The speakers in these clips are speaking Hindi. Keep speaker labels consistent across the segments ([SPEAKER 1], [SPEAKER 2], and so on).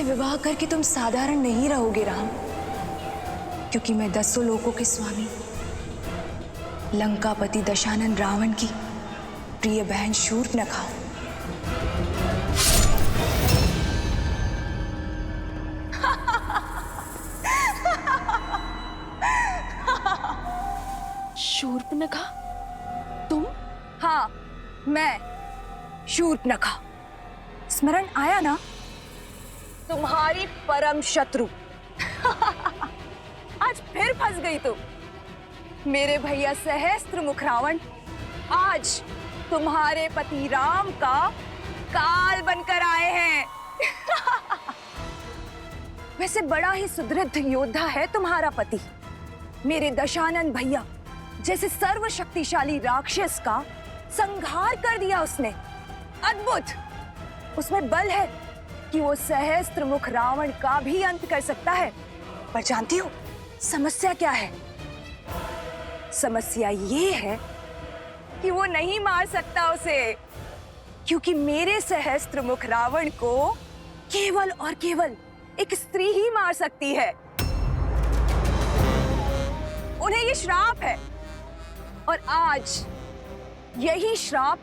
[SPEAKER 1] विवाह करके तुम साधारण नहीं रहोगे राम, क्योंकि मैं 10 लोकों के स्वामी लंकापति दशानन रावण की प्रिय बहन शूर्पणखा हूं।
[SPEAKER 2] शूर्पणखा? तुम?
[SPEAKER 1] हाँ, मैं शूर्पणखा। स्मरण आया ना? तुम्हारी परम शत्रु। आज फिर फंस गई तुम। मेरे भैया सहस्त्रमुख रावण आज तुम्हारे पति राम का काल बनकर आए हैं। वैसे बड़ा ही सुदृढ़ योद्धा है तुम्हारा पति। मेरे दशानन भैया जैसे सर्वशक्तिशाली राक्षस का संहार कर दिया उसने। अद्भुत! उसमें बल है कि वो सहस्त्रमुख रावण का भी अंत कर सकता है। पर जानती हो समस्या क्या है? समस्या ये है कि वो नहीं मार सकता उसे, क्योंकि मेरे सहस्त्रमुख रावण को केवल और केवल एक स्त्री ही मार सकती है। उन्हें ये श्राप है और आज यही श्राप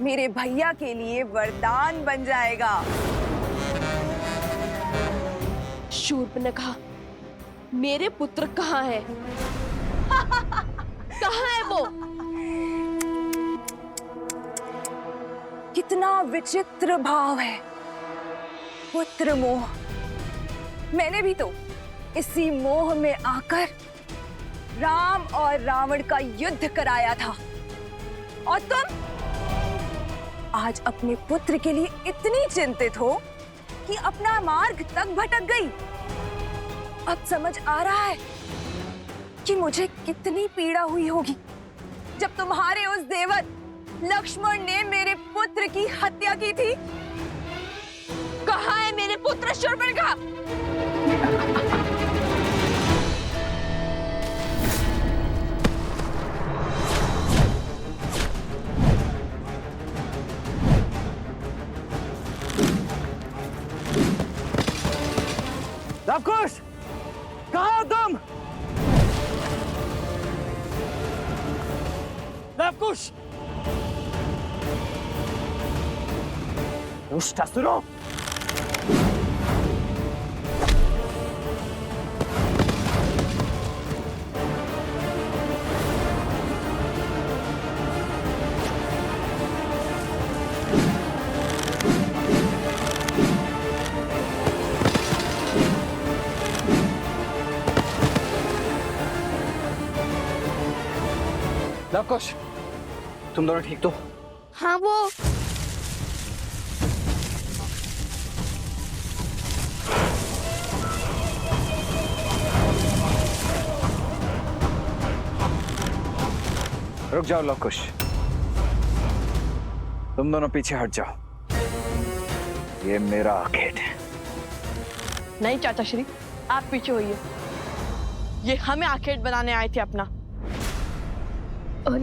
[SPEAKER 1] मेरे भैया के लिए वरदान बन जाएगा।
[SPEAKER 2] शूर्पणखा, मेरे पुत्र कहाँ है? कहाँ है वो?
[SPEAKER 1] कितना विचित्र भाव है, पुत्र मोह। मैंने भी तो इसी मोह में आकर राम और रावण का युद्ध कराया था, और तुम आज अपने पुत्र के लिए इतनी चिंतित हो कि अपना मार्ग तक भटक गई। अब समझ आ रहा है कि मुझे कितनी पीड़ा हुई होगी जब तुम्हारे उस देवत लक्ष्मण ने मेरे पुत्र की हत्या की थी।
[SPEAKER 2] कहाँ है मेरे पुत्र शूर्पणखा?
[SPEAKER 3] लवकुश, कहाँ हो तुम? लवकुश! दुष्टासुरों! लवकुश, तुम दोनों ठीक तो?
[SPEAKER 2] हाँ, वो
[SPEAKER 3] रुक जाओ लवकुश, तुम दोनों पीछे हट जाओ। ये मेरा आखेट है।
[SPEAKER 2] नहीं चाचा श्री, आप पीछे होइए। ये हमें आखेट बनाने आए थे अपना।
[SPEAKER 4] और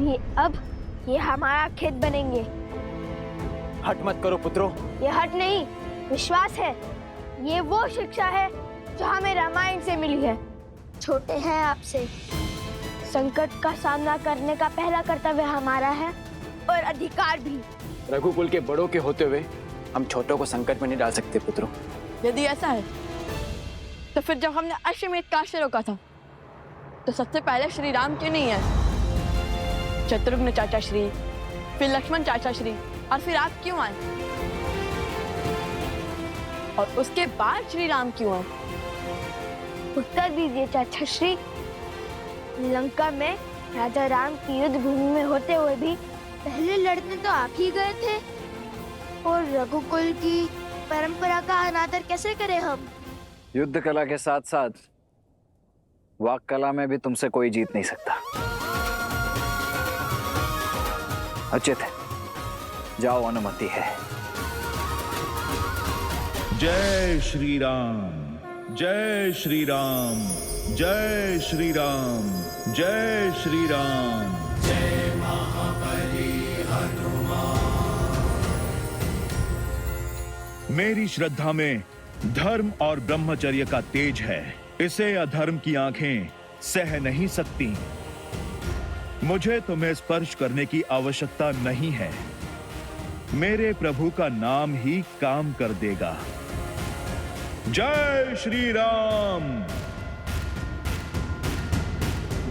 [SPEAKER 4] ये हमारा खेत बनेंगे।
[SPEAKER 3] हट मत करो पुत्रों।
[SPEAKER 4] ये हट नहीं, विश्वास है। ये वो शिक्षा है जो हमें रामायण से मिली है। छोटे हैं आपसे, संकट का सामना करने का पहला कर्तव्य हमारा है और अधिकार भी।
[SPEAKER 5] रघुकुल के बड़ों के होते हुए हम छोटों को संकट में नहीं डाल सकते पुत्रों।
[SPEAKER 2] यदि ऐसा है तो फिर जब हमने अश्वमेध काष्य रोका था तो सबसे पहले श्री राम क्यों नहीं है? शत्रुघ्न चाचा श्री, फिर लक्ष्मण चाचा श्री, और फिर आप क्यों आए? और उसके बाद श्री राम क्यों आए?
[SPEAKER 4] उत्तर दीजिए चाचा श्री। लंका में राजा राम की युद्ध भूमि में होते हुए भी पहले लड़ने तो आप ही गए थे, और रघुकुल की परंपरा का अनादर कैसे करें हम?
[SPEAKER 3] युद्ध कला के साथ साथ वाक कला में भी तुमसे कोई जीत नहीं सकता। उचित है, जाओ, अनुमति है।
[SPEAKER 6] जय श्री राम, जय श्री राम, जय श्री राम, जय श्री राम। जय महाबली हनुमान। मेरी श्रद्धा में धर्म और ब्रह्मचर्य का तेज है, इसे अधर्म की आंखें सह नहीं सकती। मुझे तुम्हें स्पर्श करने की आवश्यकता नहीं है, मेरे प्रभु का नाम ही काम कर देगा। जय श्री राम।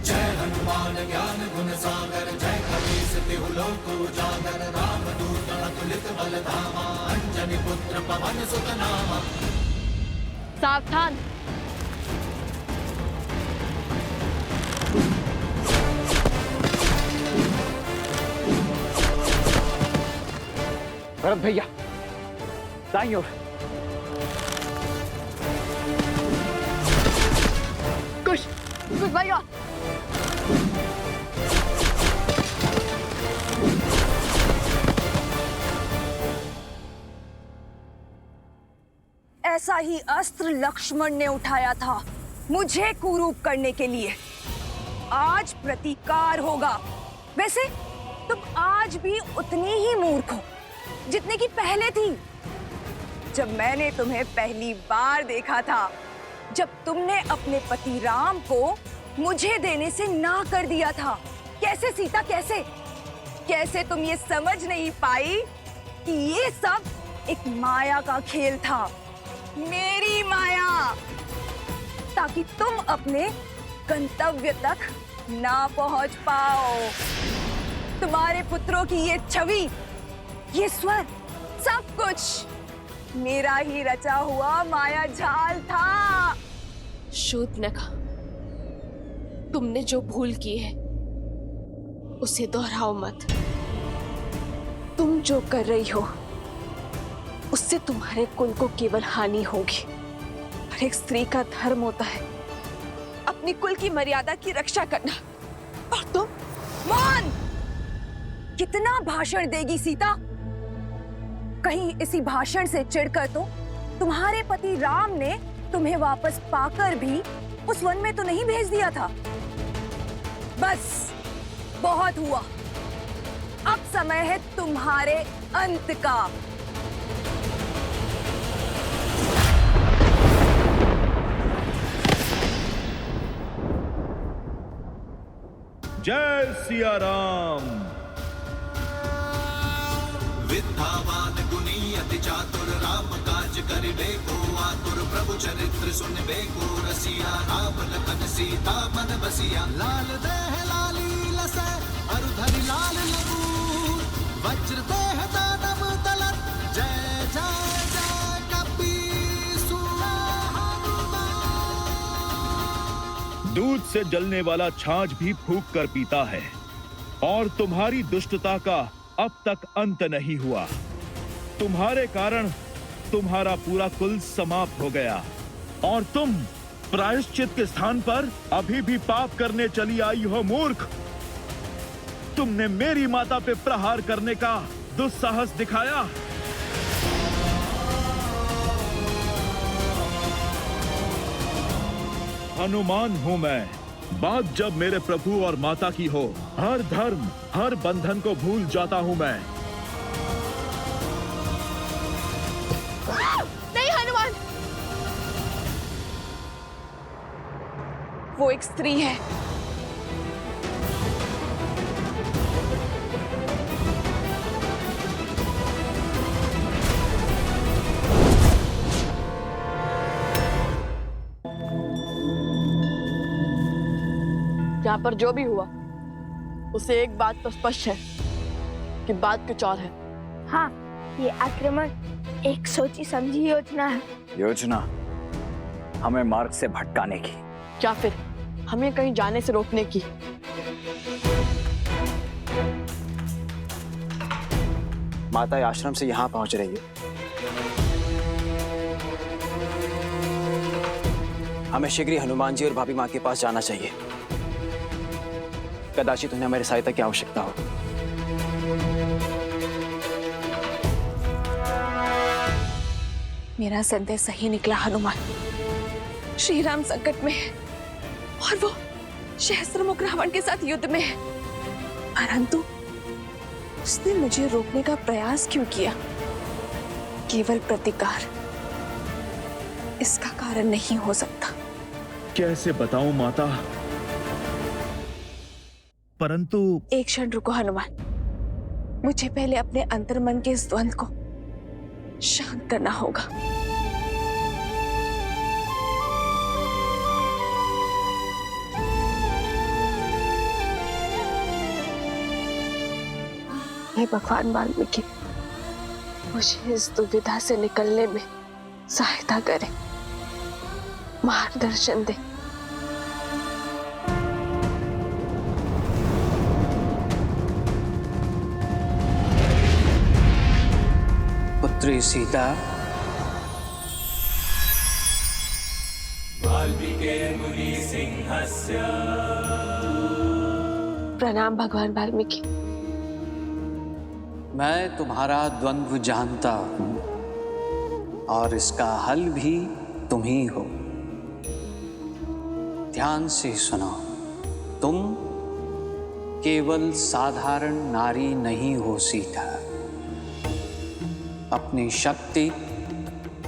[SPEAKER 7] जय हनुमान ज्ञान गुण सागर, जय कपीस तिहु लोक उजागर, रामदूत अतुलित बल धामा, अंजनी पुत्र पवन सुत नामा।
[SPEAKER 2] सावधान।
[SPEAKER 3] भरत भैया, दाईं ओर।
[SPEAKER 2] कुछ भैया।
[SPEAKER 1] ऐसा ही अस्त्र लक्ष्मण ने उठाया था मुझे कुरूप करने के लिए। आज प्रतिकार होगा। वैसे तुम आज भी उतनी ही मूर्ख हो जितने की पहले थी। जब मैंने तुम्हें पहली बार देखा था, जब तुमने अपने पति राम को मुझे देने से ना कर दिया था। कैसे सीता, कैसे कैसे तुम ये समझ नहीं पाई कि ये सब एक माया का खेल था, मेरी माया, ताकि तुम अपने गंतव्य तक ना पहुंच पाओ। तुम्हारे पुत्रों की ये छवि, ये स्वर, सब कुछ मेरा ही रचा हुआ माया जाल था।
[SPEAKER 8] शूर्पणखा, तुमने जो भूल की है उसे दोहराओ मत। तुम जो कर रही हो उससे तुम्हारे कुल को केवल हानि होगी। और एक स्त्री का धर्म होता है अपनी कुल की मर्यादा की रक्षा करना। और तुम
[SPEAKER 1] मान! कितना भाषण देगी सीता? कहीं इसी भाषण से चिढ़कर तो तुम्हारे पति राम ने तुम्हें वापस पाकर भी उस वन में तो नहीं भेज दिया था। बस बहुत हुआ, अब समय है तुम्हारे अंत का।
[SPEAKER 6] जय सिया राम।
[SPEAKER 7] विद्यावान गुणी अति चातुर, राम काज करिबे को आतुर, प्रभु चरित्र सुनबे को रसिया, राम लखन सीता मन बसिया। लाल देह लाली लसै अरु धरि लाल लगूर, वज्र देह दानव तलत, जय जय जय कपीसु।
[SPEAKER 6] दूध से जलने वाला छाछ भी फूंक कर पीता है, और तुम्हारी दुष्टता का अब तक अंत नहीं हुआ। तुम्हारे कारण तुम्हारा पूरा कुल समाप्त हो गया, और तुम प्रायश्चित के स्थान पर अभी भी पाप करने चली आई हो मूर्ख। तुमने मेरी माता पे प्रहार करने का दुस्साहस दिखाया। हनुमान हूं मैं। बात जब मेरे प्रभु और माता की हो, हर धर्म, हर बंधन को भूल जाता हूं मैं।
[SPEAKER 2] नहीं हनुमान, वो एक स्त्री है। यहाँ पर जो भी हुआ उसे एक बात तो स्पष्ट है कि बात कुछ और है।
[SPEAKER 4] हाँ, ये आक्रमण एक सोची समझी योजना है।
[SPEAKER 3] योजना हमें मार्ग से भटकाने की,
[SPEAKER 2] या फिर हमें कहीं जाने से रोकने की।
[SPEAKER 5] माता आश्रम से यहाँ पहुंच रही है। हमें शीघ्र ही हनुमान जी और भाभी माँ के पास जाना चाहिए। कदाचित उन्हें हमारी सहायता की आवश्यकता हो।
[SPEAKER 8] मेरा संदेश सही निकला हनुमान। श्री राम संकट में है और वो सहस्त्रमुख रावण के साथ युद्ध में है, परंतु उसने मुझे रोकने का प्रयास क्यों किया? केवल प्रतिकार, इसका कारण नहीं हो सकता।
[SPEAKER 6] कैसे बताऊं माता, परंतु
[SPEAKER 8] एक क्षण रुको हनुमान, मुझे पहले अपने अंतर्मन के इस द्वंद को शांत करना होगा। हे भगवान वाल्मीकि, मुझे इस दुविधा से निकलने में सहायता करें, मार्गदर्शन दे।
[SPEAKER 3] पुत्री सीता,
[SPEAKER 8] प्रणाम भगवान वाल्मीकि।
[SPEAKER 3] मैं तुम्हारा द्वंद्व जानता हूं और इसका हल भी तुम ही हो। ध्यान से सुनो, तुम केवल साधारण नारी नहीं हो सीता। अपनी शक्ति,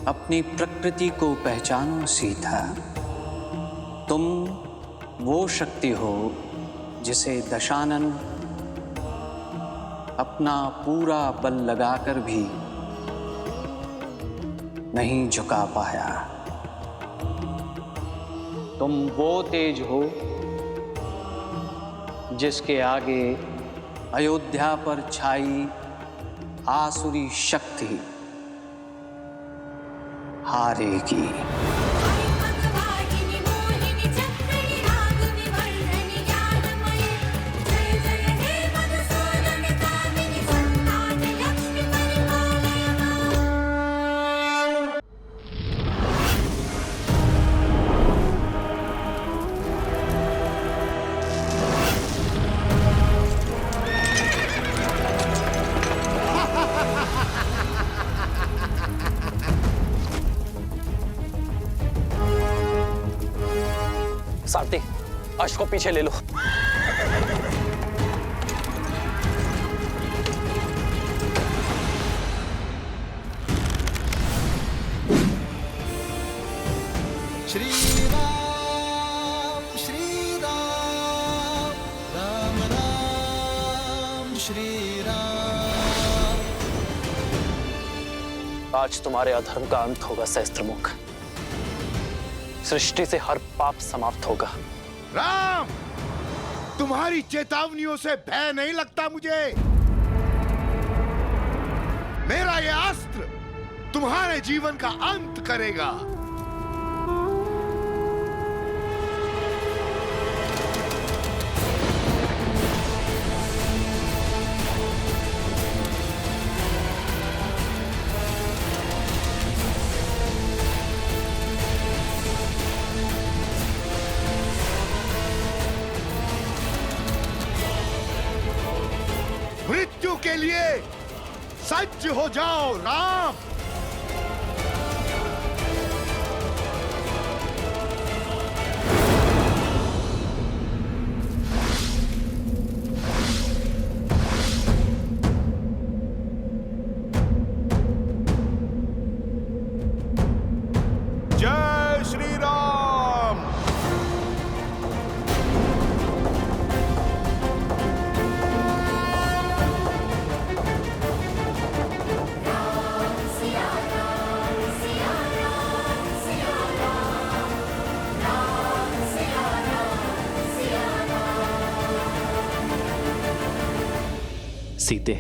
[SPEAKER 3] अपनी प्रकृति को पहचानो सीता। तुम वो शक्ति हो जिसे दशानन अपना पूरा बल लगाकर भी नहीं झुका पाया। तुम वो तेज हो जिसके आगे अयोध्या पर छाई आसुरी शक्ति हारेगी।
[SPEAKER 9] सारथी, अश्व को पीछे ले लो।
[SPEAKER 7] श्री राम राम राम श्री राम।
[SPEAKER 9] आज तुम्हारे अधर्म का अंत होगा सहस्त्रमुख। सृष्टि से हर पाप समाप्त होगा।
[SPEAKER 10] राम, तुम्हारी चेतावनियों से भय नहीं लगता मुझे। मेरा ये अस्त्र तुम्हारे जीवन का अंत करेगा। मृत्यु के लिए सज्ज हो जाओ राम। जय श्री राम।
[SPEAKER 9] सीते,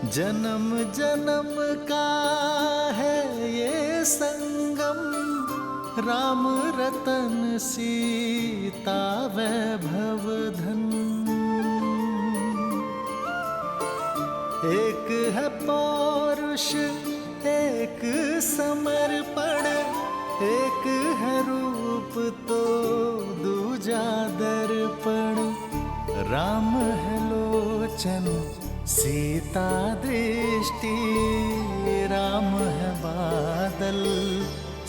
[SPEAKER 7] जन्म जन्म का है ये संगम, राम रतन सीता वैभव धन। एक है पौरुष एक समर्पण, एक है रूप तो दूजा दर्पण। राम है लोचन सीता दृष्टि, राम है बादल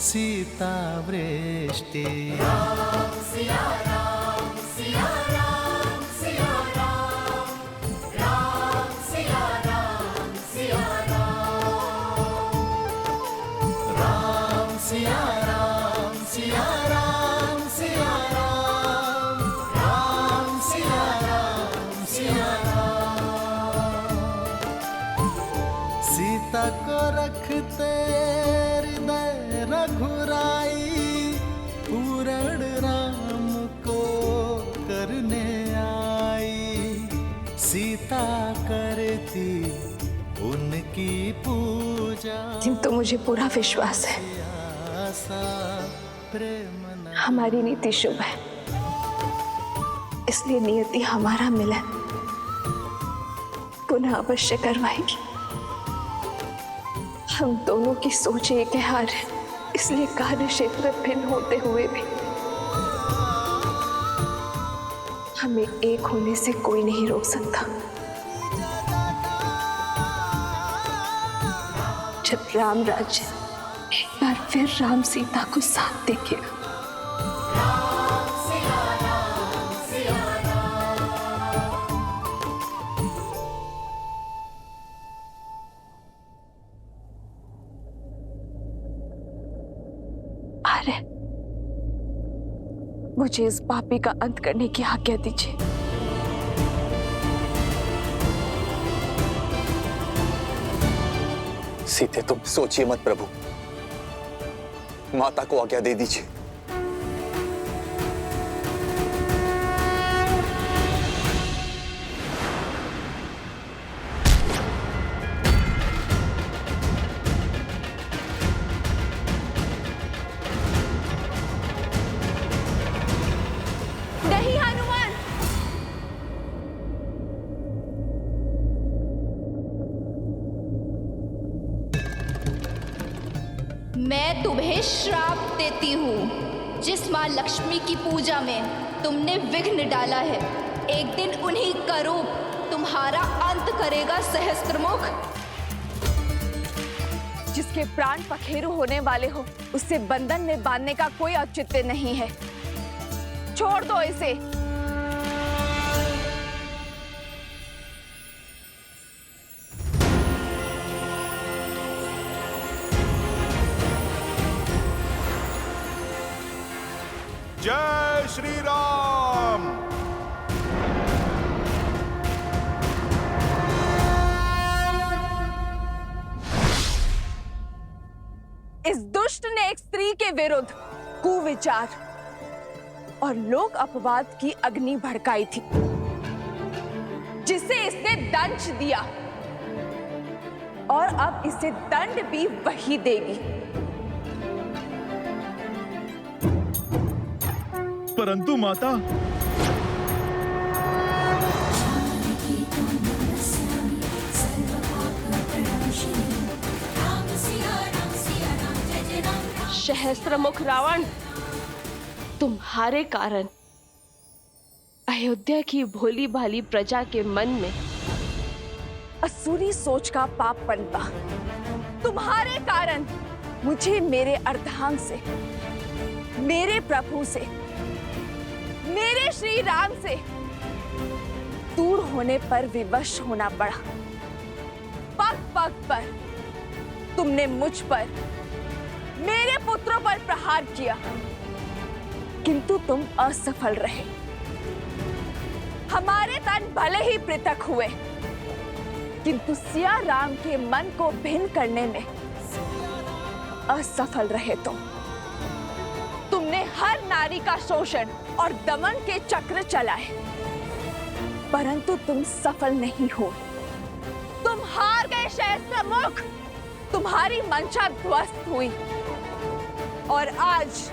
[SPEAKER 7] सीता वृष्टि। राम सिया राम सिया राम सिया राम, राम सिया राम सिया राम, राम सिया राम सिया राम सिया राम, राम सिया राम सिया राम। सीता को रखते हृदय रघुराई, पूरण राम को करने आई। सीता करती उनकी पूजा,
[SPEAKER 1] किंतु मुझे पूरा विश्वास है हमारी नीति शुभ है, इसलिए नियति हमारा मिलन पुनः अवश्य करवाएगी। हम दोनों की सोच एक है हार है, इसलिए कार्य क्षेत्र भिन्न होते हुए भी हमें एक होने से कोई नहीं रोक सकता। जब राम राज्य एक बार फिर राम सीता को साथ देखेगा, आर्य मुझे इस पापी का अंत करने की आज्ञा दीजिए।
[SPEAKER 9] सीते तुम सोचिए मत प्रभु, माता को आज्ञा दे दीजिए।
[SPEAKER 1] नहीं हनुमान,
[SPEAKER 11] मैं तुम्हें श्राप देती हूँ। जिस माँ लक्ष्मी की पूजा में तुमने विघ्न डाला है, एक दिन उन्हीं का रूप तुम्हारा अंत करेगा सहस्त्रमुख।
[SPEAKER 1] जिसके प्राण पखेरु होने वाले हो, उसे बंधन में बांधने का कोई औचित्य नहीं है। छोड़ दो इसे।
[SPEAKER 10] जय श्री राम।
[SPEAKER 1] इस दुष्ट ने एक स्त्री के विरुद्ध कुविचार और लोक अपवाद की अग्नि भड़काई थी, जिसे इसने दंश दिया और अब इसे दंड भी वही देगी।
[SPEAKER 6] परंतु माता,
[SPEAKER 8] सहस्त्रमुख रावण, तुम्हारे कारण अयोध्या की भोली भाली प्रजा के मन में
[SPEAKER 1] असुरी सोच का पाप पनपा। तुम्हारे कारण मुझे मेरे अर्धांग से, मेरे प्रभु से, मेरे श्री राम से दूर होने पर विवश होना पड़ा। पग पग पर तुमने मुझ पर, मेरे पुत्रों पर प्रहार किया, किंतु तुम असफल रहे। हमारे तन भले ही पृथक हुए, किंतु सिया राम के मन को भिन्न करने में असफल रहे तुमने हर नारी का शोषण और दमन के चक्र चलाए, परंतु तुम सफल नहीं हो। तुम
[SPEAKER 2] हार गए शहर प्रमुख, तुम्हारी मंशा ध्वस्त हुई और आज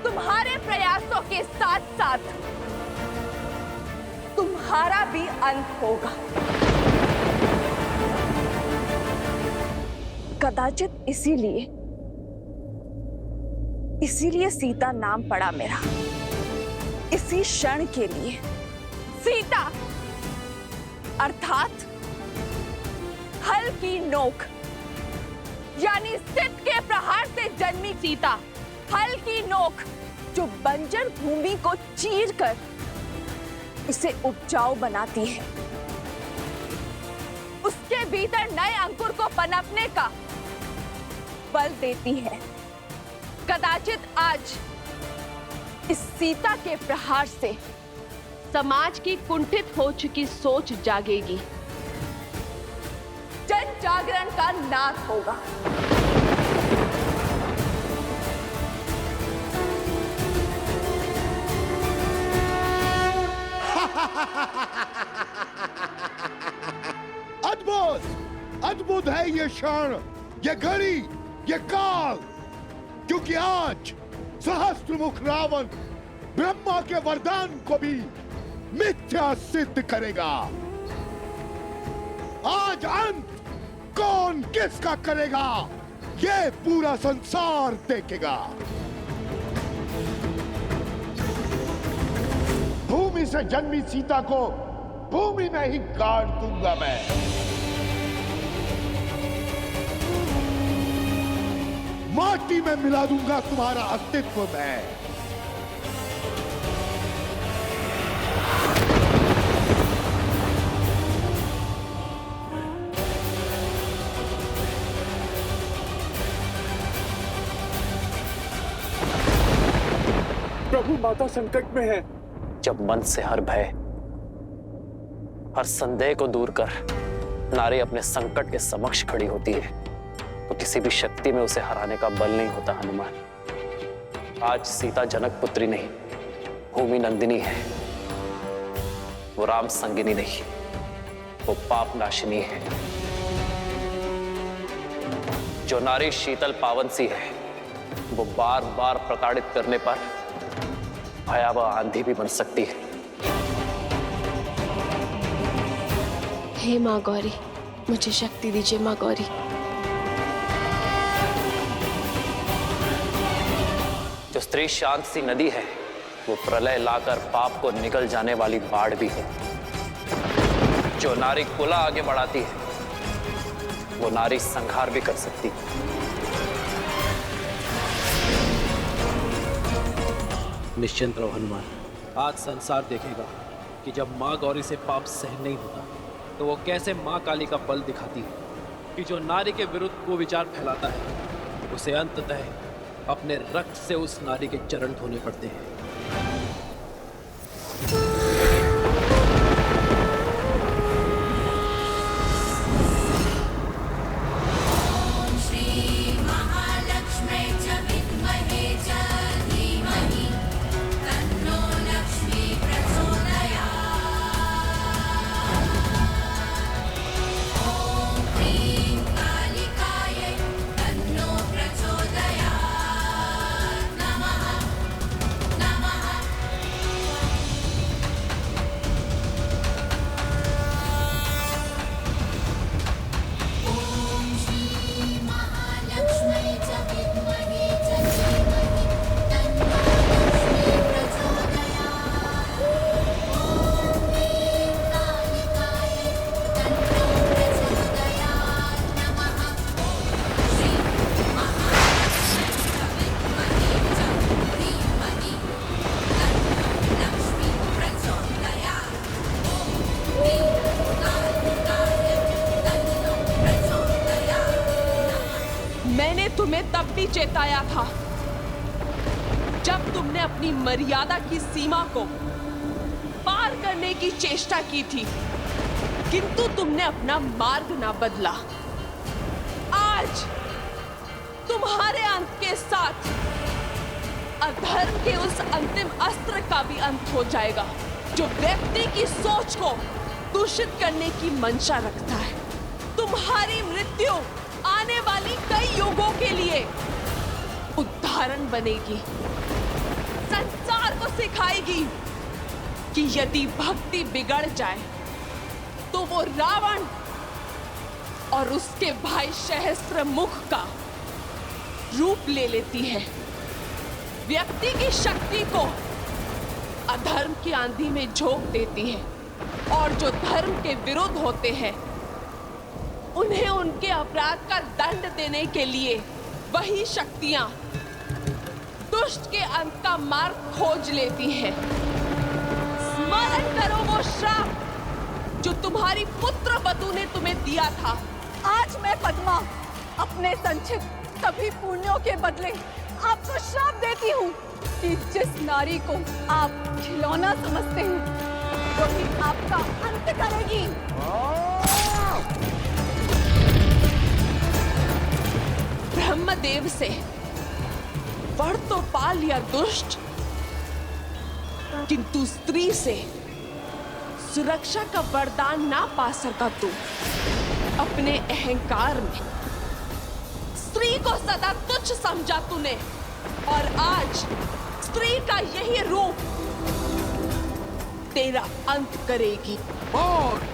[SPEAKER 2] तुम्हारे प्रयासों के साथ साथ तुम्हारा भी अंत होगा। कदाचित इसीलिए सीता नाम पड़ा मेरा, इसी क्षण के लिए। सीता अर्थात हल की नोक, यानी सिद्ध के प्रहार से जन्मी सीता, हल की नोक जो बंजर भूमि को चीरकर उसे उपजाऊ बनाती है, उसके भीतर नए अंकुर को पनपने का बल देती है। कदाचित आज इस सीता के प्रहार से समाज की कुंठित हो चुकी सोच जागेगी, जन जागरण का नाद होगा।
[SPEAKER 10] अद्भुत, अद्भुत है ये क्षण, ये घड़ी, ये काल, क्योंकि आज सहस्त्रमुख रावण ब्रह्मा के वरदान को भी मिथ्या सिद्ध करेगा। आज अंत कौन किसका करेगा, ये पूरा संसार देखेगा। भूमि से जन्मी सीता को भूमि में ही गाड़ दूंगा मैं। माटी में मिला दूंगा तुम्हारा अस्तित्व में।
[SPEAKER 5] प्रभु, माता संकट में है।
[SPEAKER 12] जब मन से हर भय, हर संदेह को दूर कर नारी अपने संकट के समक्ष खड़ी होती है तो किसी भी शक्ति में उसे हराने का बल नहीं होता। हनुमान, आज सीता जनक पुत्री नहीं, भूमि नंदिनी है। वो राम संगिनी नहीं, वो पाप नाशिनी है। जो नारी शीतल पावन सी है, वो बार बार प्रताड़ित करने पर भयावह आंधी भी बन सकती है।
[SPEAKER 8] हे माँ गौरी, मुझे शक्ति दीजिए माँ गौरी।
[SPEAKER 12] जो स्त्री शांत सी नदी है, वो प्रलय लाकर पाप को निगल जाने वाली बाढ़ भी है। जो नारी कुला आगे बढ़ाती है, वो नारी संहार भी कर सकती है।
[SPEAKER 13] निश्चिंत रहो हनुमान, आज संसार देखेगा कि जब माँ गौरी से पाप सहन नहीं होता तो वो कैसे माँ काली का बल दिखाती है कि जो नारी के विरुद्ध को विचार फैलाता है उसे अंततः अपने रक्त से उस नारी के चरण धोने पड़ते हैं।
[SPEAKER 8] मैंने तुम्हें तब भी चेताया था जब तुमने अपनी मर्यादा की सीमा को पार करने की चेष्टा की थी, किंतु तुमने अपना मार्ग ना बदला। आज तुम्हारे अंत के साथ अधर्म के उस अंतिम अस्त्र का भी अंत हो जाएगा जो व्यक्ति की सोच को दूषित करने की मंशा रखता है। तुम्हारी मृत्यु आने वाली कई युगों के लिए उदाहरण बनेगी, संसार को सिखाएगी कि यदि भक्ति बिगड़ जाए तो वो रावण और उसके भाई सहस्त्रमुख का रूप ले लेती है। व्यक्ति की शक्ति को अधर्म की आंधी में झोंक देती है और जो धर्म के विरुद्ध होते हैं उन्हें उनके अपराध का दंड देने के लिए वही शक्तियां दुष्ट के अंत का मार्ग खोज लेती हैं। स्मरण करो वो श्राप जो तुम्हारी पुत्र वधु ने तुम्हें दिया था।
[SPEAKER 1] आज मैं पद्मा अपने संचित सभी पुण्यों के बदले आपको श्राप देती हूँ कि जिस नारी को आप खिलौना समझते हैं वही आपका अंत करेगी।
[SPEAKER 8] ब्रह्मदेव से वर तो पा लिया दुष्ट, किंतु स्त्री से सुरक्षा का वरदान ना पा सका तू। अपने अहंकार में स्त्री को सदा तुच्छ समझा तूने और आज स्त्री का यही रूप तेरा अंत करेगी।
[SPEAKER 10] और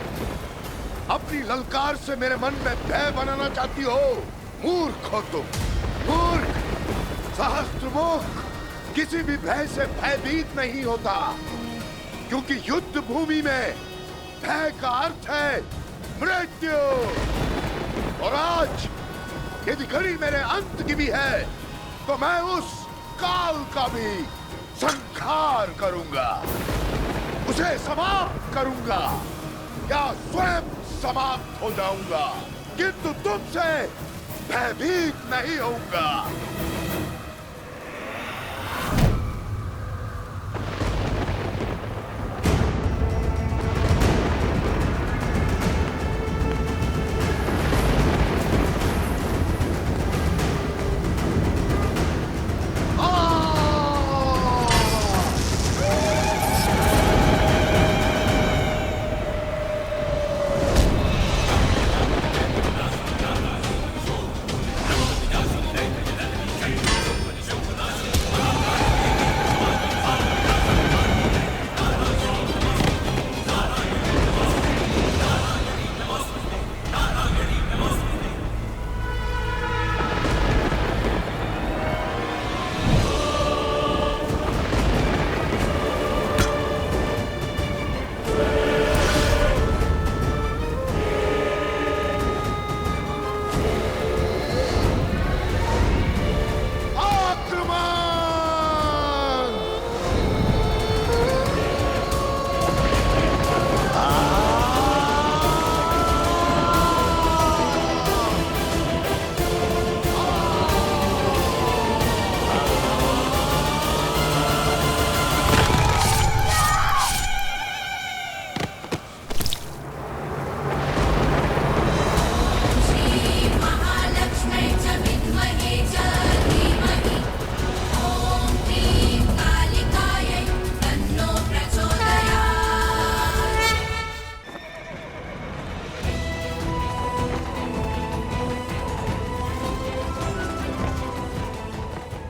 [SPEAKER 10] अपनी ललकार से मेरे मन में भय बनाना चाहती हो? मूर्ख हो तुम, मूर्ख। सहस्त्रमुख किसी भी भय से भयभीत नहीं होता, क्योंकि युद्ध भूमि में भय का अर्थ है मृत्यु। और आज यदि घड़ी मेरे अंत की भी है तो मैं उस काल का भी संहार करूंगा, उसे समाप्त करूंगा या स्वयं समाप्त हो जाऊंगा, किंतु तुमसे भयभीत नहीं होऊंगा।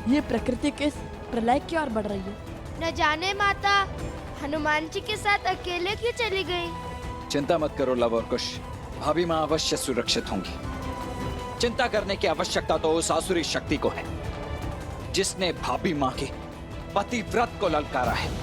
[SPEAKER 2] ये प्रकृति किस प्रलय की ओर बढ़ रही है।
[SPEAKER 4] न जाने माता हनुमान जी के साथ अकेले क्यों चली गई?
[SPEAKER 5] चिंता मत करो लव और कुश, भाभी माँ अवश्य सुरक्षित होंगी। चिंता करने की आवश्यकता तो उस आसुरी शक्ति को है जिसने भाभी माँ के पतिव्रत को ललकारा है।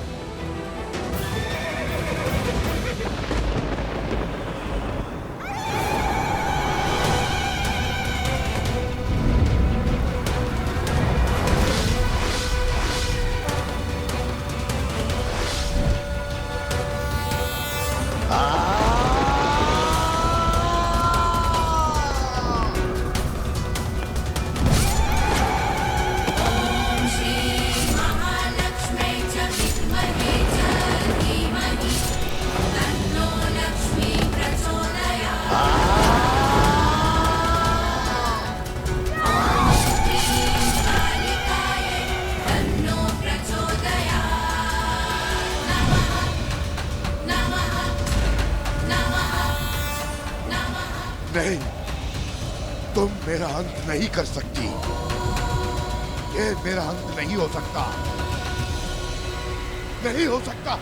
[SPEAKER 10] नहीं, तुम मेरा अंत नहीं कर सकती। ये मेरा अंत नहीं हो सकता, नहीं हो सकता।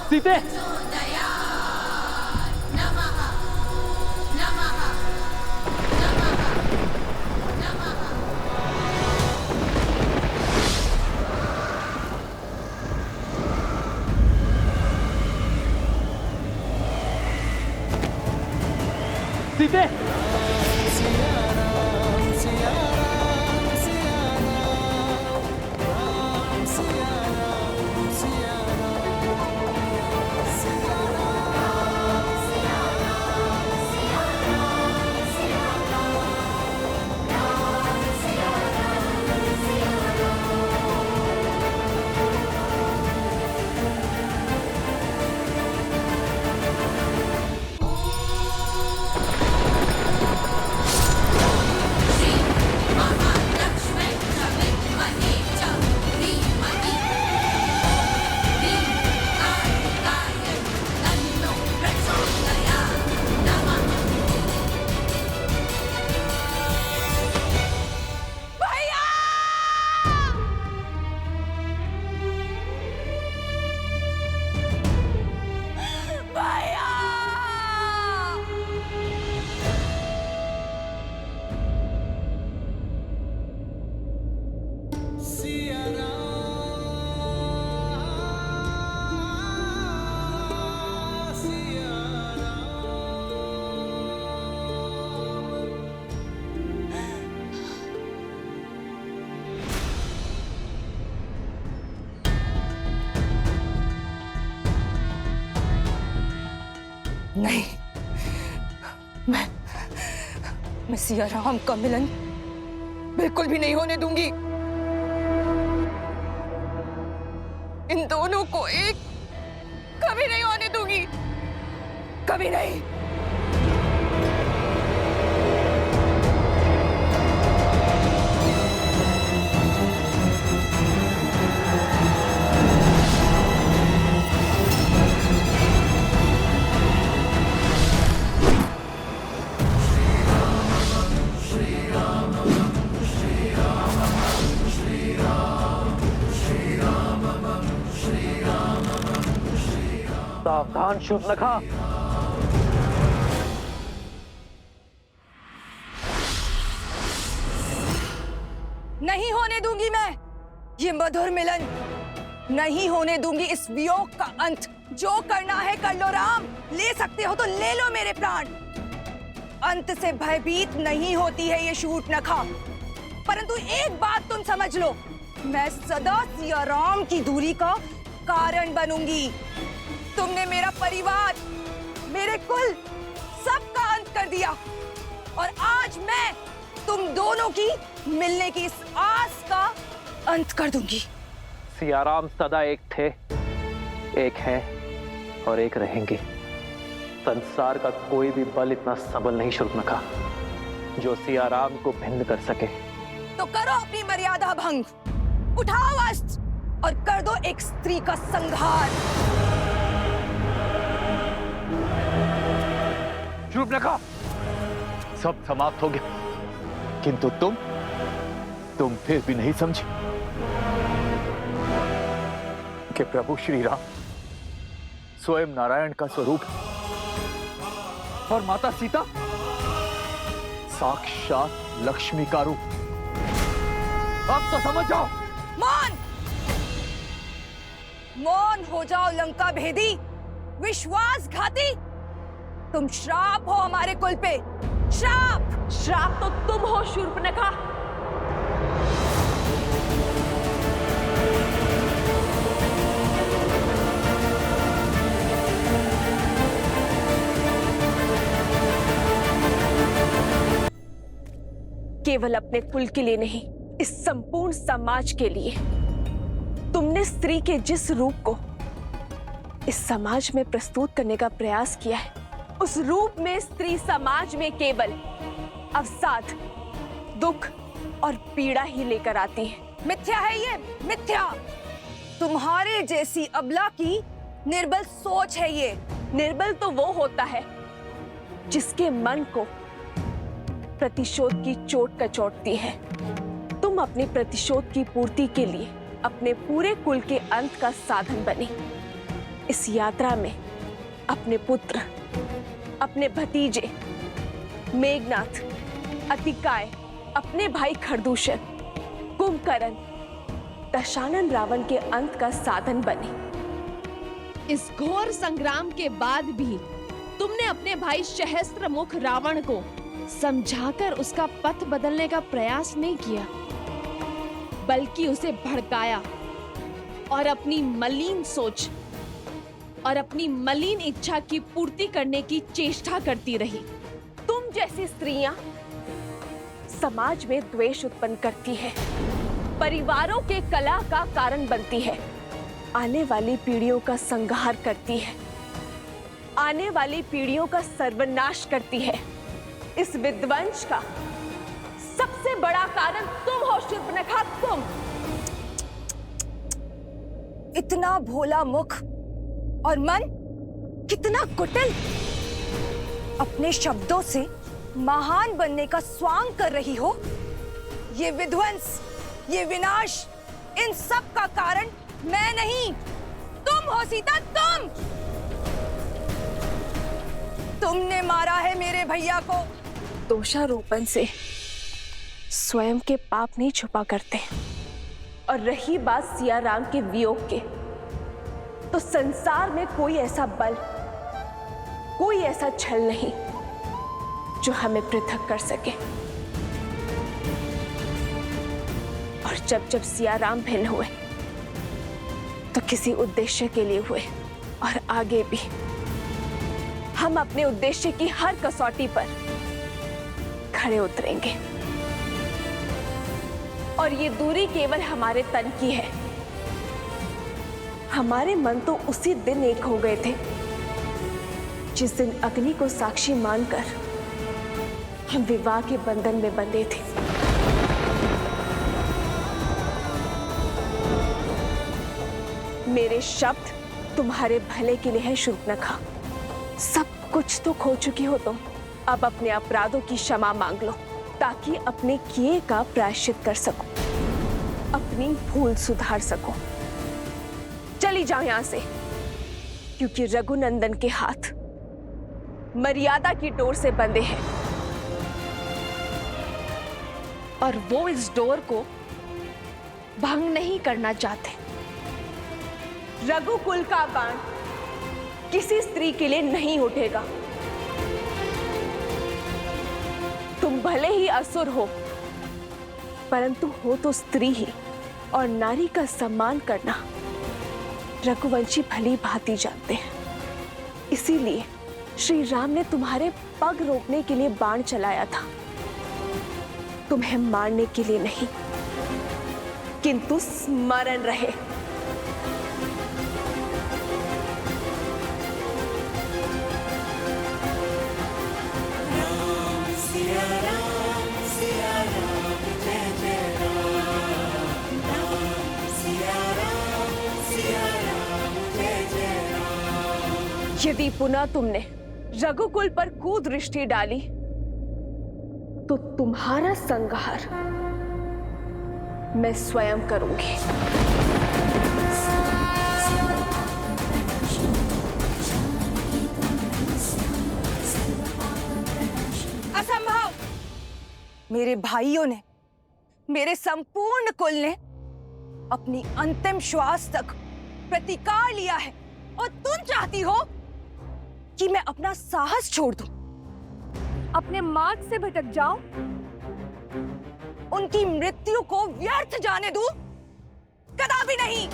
[SPEAKER 13] सीते, सीते,
[SPEAKER 1] नहीं, मैं सिया राम का मिलन बिल्कुल भी नहीं होने दूंगी। इन दोनों को एक कभी नहीं होने दूंगी, कभी नहीं।
[SPEAKER 12] सावधान शूर्पणखा।
[SPEAKER 1] नहीं होने दूंगी मैं ये मधुर मिलन, नहीं होने दूंगी इस वियोग का अंत। जो करना है कर लो राम, ले सकते हो तो ले लो मेरे प्राण। अंत से भयभीत नहीं होती है ये शूर्पणखा, परंतु एक बात तुम समझ लो, मैं सदा सिया राम की दूरी का कारण बनूंगी। तुमने मेरा परिवार, मेरे कुल, सबका अंत कर दिया और आज मैं तुम दोनों की मिलने की इस आस का अंत कर दूंगी।
[SPEAKER 12] सियाराम सदा एक थे, एक हैं और एक रहेंगे। संसार का कोई भी बल इतना सबल नहीं शूर्पणखा जो सियाराम को भिन्न कर सके।
[SPEAKER 1] तो करो अपनी मर्यादा भंग, उठाओ अस्त्र और कर दो एक स्त्री का संहार।
[SPEAKER 9] शूर्पणखा, सब समाप्त हो गया, किंतु तुम फिर भी नहीं समझी कि प्रभु श्री राम स्वयं नारायण का स्वरूप है और माता सीता साक्षात लक्ष्मी का रूप। अब तो समझ जाओ।
[SPEAKER 1] मौन, मौन हो जाओ लंका भेदी, विश्वासघाती। तुम श्राप हो हमारे कुल पे, श्राप।
[SPEAKER 2] श्राप तो तुम हो शूर्पणखा। केवल अपने कुल के लिए नहीं, इस संपूर्ण समाज के लिए तुमने स्त्री के जिस रूप को इस समाज में प्रस्तुत करने का प्रयास किया है, उस रूप में स्त्री समाज में केवल अवसाद, दुख और पीड़ा ही लेकर आती है।
[SPEAKER 1] मिथ्या है ये, मिथ्या। तुम्हारे जैसी अबला की निर्बल सोच है ये।
[SPEAKER 2] निर्बल तो वो होता है जिसके मन को प्रतिशोध की चोट कचोटती है। तुम अपने प्रतिशोध की पूर्ति के लिए अपने पूरे कुल के अंत का साधन बने। इस यात्रा में अपने पुत्र, अपने भतीजे मेघनाथ, अतिकाय, अपने भाई खरदूषण, कुंभकर्ण, दशानन रावण के अंत का साधन बने।
[SPEAKER 8] इस घोर संग्राम के बाद भी तुमने अपने भाई सहस्त्रमुख रावण को समझाकर उसका पथ बदलने का प्रयास नहीं किया, बल्कि उसे भड़काया और अपनी मलिन सोच और अपनी मलिन इच्छा की पूर्ति करने की चेष्टा करती रही।
[SPEAKER 2] तुम जैसी स्त्रियां समाज में द्वेष उत्पन्न करती है, परिवारों के कलह का कारण बनती है, आने वाली पीढ़ियों का संहार करती है, आने वाली पीढ़ियों का सर्वनाश करती है। इस विध्वंस का सबसे बड़ा कारण तुम हो शूर्पणखा, तुम।
[SPEAKER 1] इतना भोला मुख और मन कितना कुटिल। अपने शब्दों से महान बनने का स्वांग कर रही हो। ये विध्वंस, ये विनाश, इन सब का कारण मैं नहीं, तुम हो सीता, तुम। तुमने मारा है मेरे भैया को।
[SPEAKER 2] दोषारोपण से स्वयं के पाप नहीं छुपा करते। और रही बात सिया राम के वियोग के, तो संसार में कोई ऐसा बल, कोई ऐसा छल नहीं जो हमें पृथक कर सके। और जब जब सिया राम भिन्न हुए तो किसी उद्देश्य के लिए हुए, और आगे भी हम अपने उद्देश्य की हर कसौटी पर खड़े उतरेंगे। और ये दूरी केवल हमारे तन की है। हमारे मन तो उसी दिन एक हो गए थे जिस दिन अग्नि को साक्षी मानकर हम विवाह के बंधन में बंधे थे। मेरे शब्द तुम्हारे भले के लिए है शूर्पणखा। सब कुछ तो खो चुकी हो तुम, अब अपने अपराधों की क्षमा मांग लो ताकि अपने किए का प्रायश्चित कर सको, अपनी भूल सुधार सको। चली जाओ यहां से, क्योंकि रघुनंदन के हाथ मर्यादा की डोर से बंधे हैं और वो इस डोर को भंग नहीं करना चाहते। रघुकुल का बाण किसी स्त्री के लिए नहीं उठेगा। तुम भले ही असुर हो, परंतु हो तो स्त्री ही, और नारी का सम्मान करना रघुवंशी भली भांति जानते हैं। इसीलिए श्री राम ने तुम्हारे पग रोकने के लिए बाण चलाया था, तुम्हें मारने के लिए नहीं, किंतु स्मरण रहे। यदि पुनः तुमने रघुकुल पर कुदृष्टि डाली तो तुम्हारा संहार मैं स्वयं करूंगी।
[SPEAKER 1] असंभव। मेरे भाइयों ने, मेरे संपूर्ण कुल ने अपनी अंतिम श्वास तक प्रतिकार लिया है, और तुम चाहती हो कि मैं अपना साहस छोड़ दूं, अपने मार्ग से भटक जाऊं, उनकी मृत्यु को व्यर्थ जाने दूं? कदापि नहीं।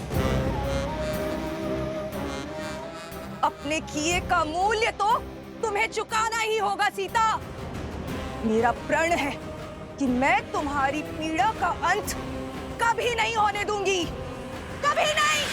[SPEAKER 1] अपने किए का मूल्य तो तुम्हें चुकाना ही होगा सीता। मेरा प्रण है कि मैं तुम्हारी पीड़ा का अंत कभी नहीं होने दूंगी, कभी नहीं।